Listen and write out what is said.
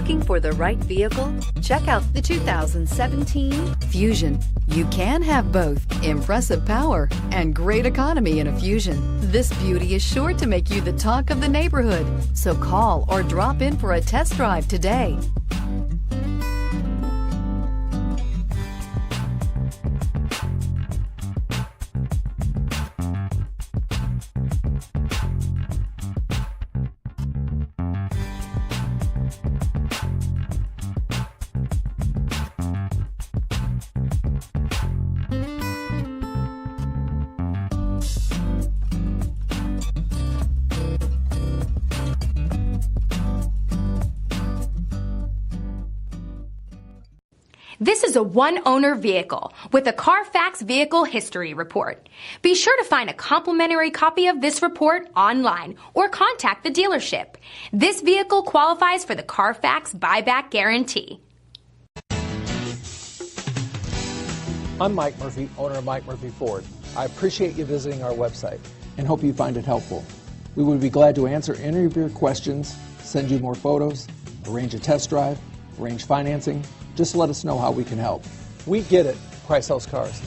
Looking for the right vehicle? Check out the 2017 Fusion. You can have both impressive power and great economy in a Fusion. This beauty is sure to make you the talk of the neighborhood. So call or drop in for a test drive today. This is a one-owner vehicle with a Carfax Vehicle History Report. Be sure to find a complimentary copy of this report online or contact the dealership. This vehicle qualifies for the Carfax Buyback Guarantee. I'm Mike Murphy, owner of Mike Murphy Ford. I appreciate you visiting our website and hope you find it helpful. We would be glad to answer any of your questions, send you more photos, arrange a test drive, arrange financing. Just let us know how we can help. We get it. Price House Cars.